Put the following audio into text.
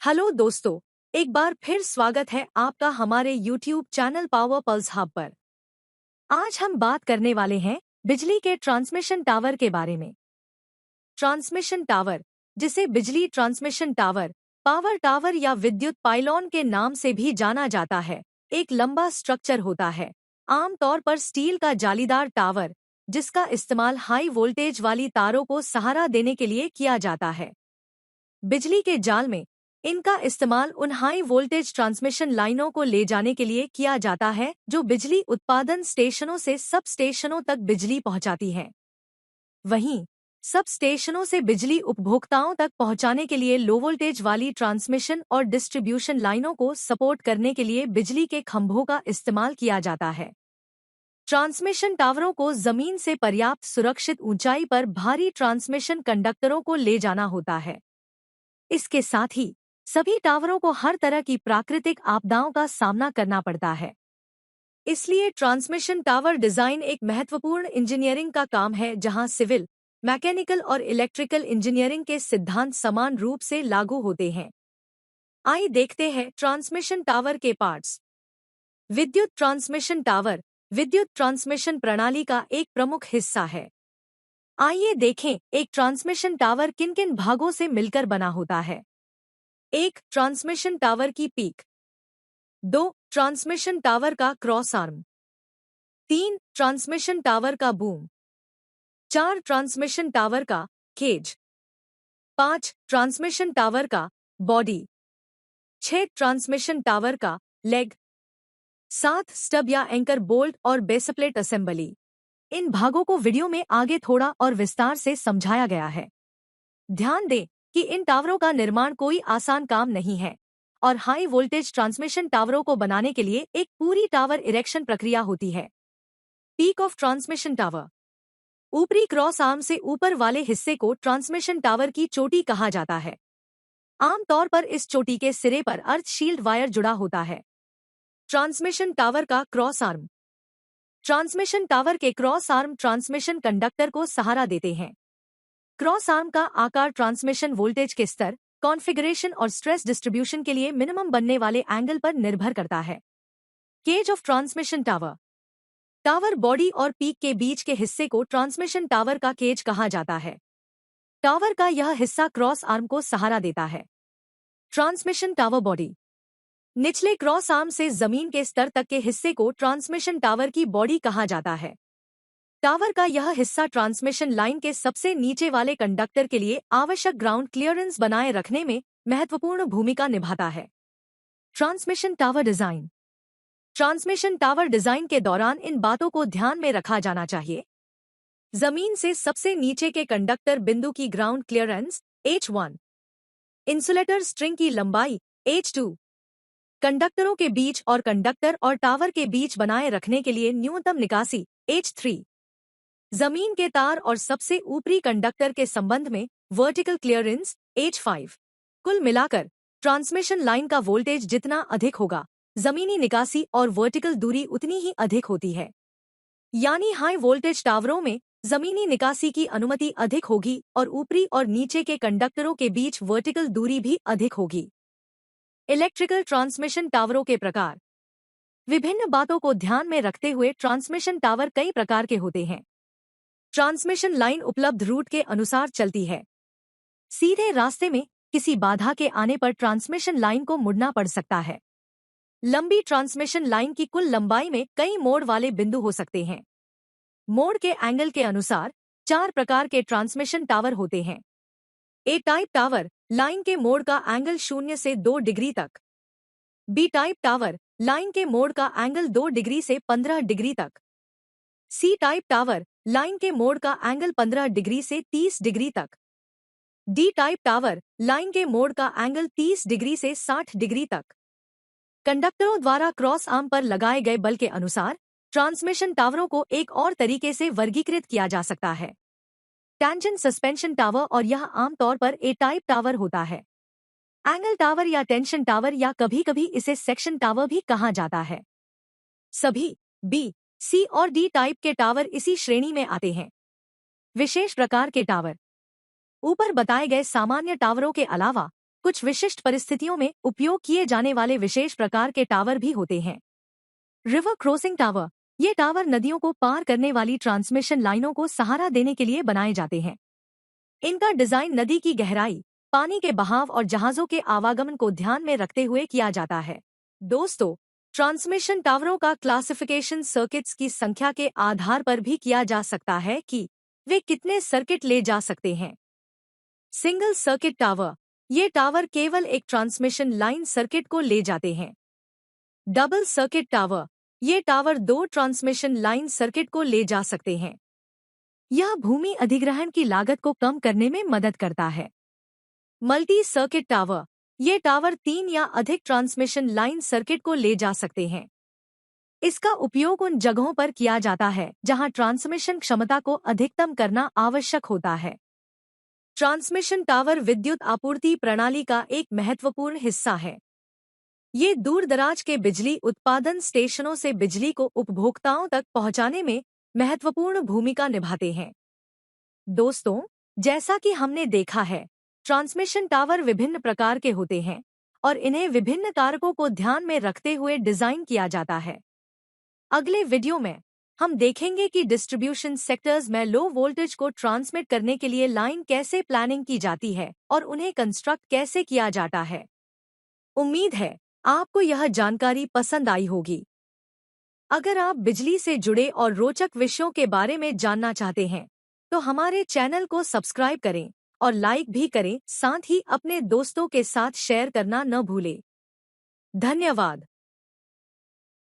Hello दोस्तों, एक बार फिर स्वागत है आपका हमारे YouTube channel power pulse hub पर। आज हम बात करने वाले हैं बिजली के ट्रांसमिशन टावर के बारे में। ट्रांसमिशन टावर, जिसे बिजली ट्रांसमिशन टावर, पावर टावर या विद्युत पाइलॉन के नाम से भी जाना जाता है, एक लंबा स्ट्रक्चर होता है, आमतौर पर स्टील का जालीदार टावर, जिसका इस्तेमाल हाई वोल्टेज वाली तारों को सहारा देने के लिए किया जाता है। बिजली के जाल में इनका इस्तेमाल उन हाई वोल्टेज ट्रांसमिशन लाइनों को ले जाने के लिए किया जाता है जो बिजली उत्पादन स्टेशनों से सब स्टेशनों तक बिजली पहुंचाती हैं। वहीं सब स्टेशनों से बिजली उपभोक्ताओं तक पहुंचाने के लिए लो वोल्टेज वाली ट्रांसमिशन और डिस्ट्रीब्यूशन लाइनों को सपोर्ट करने के लिए बिजली के खंभों का इस्तेमाल किया जाता है। ट्रांसमिशन टावरों को जमीन से पर्याप्त सुरक्षित ऊंचाई पर भारी ट्रांसमिशन कंडक्टरों को ले जाना होता है। इसके साथ ही सभी टावरों को हर तरह की प्राकृतिक आपदाओं का सामना करना पड़ता है। इसलिए ट्रांसमिशन टावर डिजाइन एक महत्वपूर्ण इंजीनियरिंग का काम है जहां सिविल, मैकेनिकल और इलेक्ट्रिकल इंजीनियरिंग के सिद्धांत समान रूप से लागू होते हैं। आइए देखते हैं ट्रांसमिशन टावर के पार्ट्स। विद्युत ट्रांसमिशन टावर विद्युत ट्रांसमिशन प्रणाली का एक प्रमुख हिस्सा है। आइए देखें एक ट्रांसमिशन टावर किन किन भागों से मिलकर बना होता है। 1. ट्रांसमिशन टावर की पीक। 2. ट्रांसमिशन टावर का क्रॉस आर्म। 3. ट्रांसमिशन टावर का बूम। 4. ट्रांसमिशन टावर का केज। 5. ट्रांसमिशन टावर का बॉडी। 6. ट्रांसमिशन टावर का लेग। 7. स्टब या एंकर बोल्ट और बेसप्लेट असेंबली। इन भागों को वीडियो में आगे थोड़ा और विस्तार से समझाया गया है। ध्यान दें कि इन टावरों का निर्माण कोई आसान काम नहीं है और हाई वोल्टेज ट्रांसमिशन टावरों को बनाने के लिए एक पूरी टावर इरेक्शन प्रक्रिया होती है। Peak of transmission tower. ऊपरी क्रॉस आर्म से ऊपर वाले हिस्से को ट्रांसमिशन टावर की चोटी कहा जाता है। आमतौर पर इस चोटी के सिरे पर अर्थ शील्ड वायर जुड़ा होता है। ट्रांसमिशन टावर का क्रॉस आर्म। ट्रांसमिशन टावर के क्रॉस आर्म ट्रांसमिशन कंडक्टर को सहारा देते हैं। क्रॉस आर्म का आकार ट्रांसमिशन वोल्टेज के स्तर, कॉन्फ़िगरेशन और स्ट्रेस डिस्ट्रीब्यूशन के लिए मिनिमम बनने वाले एंगल पर निर्भर करता है। Cage of transmission tower. Tower body और पीक के बीच के हिस्से को ट्रांसमिशन टावर का केज कहा जाता है। टावर का यह हिस्सा क्रॉस आर्म को सहारा देता है। Transmission tower body. निचले क्रॉस आर्म से जमीन के स्तर तक के हिस्से को ट्रांसमिशन टावर की बॉडी कहा जाता है। टावर का यह हिस्सा ट्रांसमिशन लाइन के सबसे नीचे वाले कंडक्टर के लिए आवश्यक ग्राउंड क्लियरेंस बनाए रखने में महत्वपूर्ण भूमिका निभाता है। Transmission tower design. Transmission tower design के दौरान इन बातों को ध्यान में रखा जाना चाहिए। जमीन से सबसे नीचे के कंडक्टर बिंदु की ground clearance H1। Insulator string की लंबाई H2। कंडक्टरों के बीच और कंडक्टर और टावर के बीच बनाए रखने के लिए न्यूनतम निकासी H3। जमीन के तार और सबसे ऊपरी कंडक्टर के संबंध में वर्टिकल क्लियरेंस H5। कुल मिलाकर ट्रांसमिशन लाइन का वोल्टेज जितना अधिक होगा, जमीनी निकासी और वर्टिकल दूरी उतनी ही अधिक होती है। यानी हाई वोल्टेज टावरों में जमीनी निकासी की अनुमति अधिक होगी और ऊपरी और नीचे के कंडक्टरों के बीच वर्टिकल दूरी भी अधिक होगी। इलेक्ट्रिकल ट्रांसमिशन टावरों के प्रकार। विभिन्न बातों को ध्यान में रखते हुए ट्रांसमिशन टावर कई प्रकार के होते हैं। ट्रांसमिशन लाइन उपलब्ध रूट के अनुसार चलती है। सीधे रास्ते में किसी बाधा के आने पर ट्रांसमिशन लाइन को मुड़ना पड़ सकता है। लंबी ट्रांसमिशन लाइन की कुल लंबाई में कई मोड़ वाले बिंदु हो सकते हैं। मोड़ के एंगल के अनुसार 4 प्रकार के ट्रांसमिशन टावर होते हैं। ए टाइप टावर, लाइन के मोड़ का एंगल 0 से 2 डिग्री तक। बी टाइप टावर, लाइन के मोड़ का एंगल 2 डिग्री से 15 डिग्री तक। सी टाइप टावर, लाइन के मोड़ का एंगल 15 डिग्री से 30 डिग्री तक। डी टाइप टावर, लाइन के मोड़ का एंगल 30 डिग्री से 60 डिग्री तक। कंडक्टरों द्वारा क्रॉस आर्म पर लगाए गए बल के अनुसार ट्रांसमिशन टावरों को एक और तरीके से वर्गीकृत किया जा सकता है। टैंजेंट सस्पेंशन टावर, और यह आमतौर पर ए टाइप टावर होता है। एंगल टावर या टेंशन टावर, या कभी-कभी इसे सेक्शन टावर भी कहा जाता है। सभी बी, सी और डी टाइप के टावर इसी श्रेणी में आते हैं। विशेष प्रकार के टावर। ऊपर बताए गए सामान्य टावरों के अलावा कुछ विशिष्ट परिस्थितियों में उपयोग किए जाने वाले विशेष प्रकार के टावर भी होते हैं। रिवर क्रॉसिंग टावर, ये टावर नदियों को पार करने वाली ट्रांसमिशन लाइनों को सहारा देने के लिए बनाए जाते हैं। इनका डिजाइन नदी की गहराई, पानी के बहाव और जहाजों के आवागमन को ध्यान में रखते हुए किया जाता है। दोस्तों, ट्रांसमिशन टावरों का क्लासिफिकेशन सर्किट्स की संख्या के आधार पर भी किया जा सकता है कि वे कितने सर्किट ले जा सकते हैं। सिंगल सर्किट टावर, ये टावर केवल एक ट्रांसमिशन लाइन सर्किट को ले जाते हैं। डबल सर्किट टावर, ये टावर 2 ट्रांसमिशन लाइन सर्किट को ले जा सकते हैं। यह भूमि अधिग्रहण की लागत को कम करने में मदद करता है। मल्टी सर्किट टावर, ये टावर 3 या अधिक ट्रांसमिशन लाइन सर्किट को ले जा सकते हैं। इसका उपयोग उन जगहों पर किया जाता है जहां ट्रांसमिशन क्षमता को अधिकतम करना आवश्यक होता है। ट्रांसमिशन टावर विद्युत आपूर्ति प्रणाली का एक महत्वपूर्ण हिस्सा है। ये दूर-दराज के बिजली उत्पादन स्टेशनों से बिजली को उपभोक्ताओं तक पहुंचाने में महत्वपूर्ण भूमिका निभाते हैं। दोस्तों, जैसा कि हमने देखा है, ट्रांसमिशन टावर विभिन्न प्रकार के होते हैं और इन्हें विभिन्न कारकों को ध्यान में रखते हुए डिजाइन किया जाता है। अगले वीडियो में हम देखेंगे कि डिस्ट्रीब्यूशन सेक्टर्स में लो वोल्टेज को ट्रांसमिट करने के लिए लाइन कैसे प्लानिंग की जाती है और उन्हें कंस्ट्रक्ट कैसे किया जाता है। उम्मीद है आपको यह जानकारी पसंद आई होगी। अगर आप बिजली से जुड़े और रोचक विषयों के बारे में जानना चाहते हैं, तो हमारे चैनल को सब्सक्राइब करें और लाइक भी करें, साथ ही अपने दोस्तों के साथ शेयर करना न भूलें। धन्यवाद।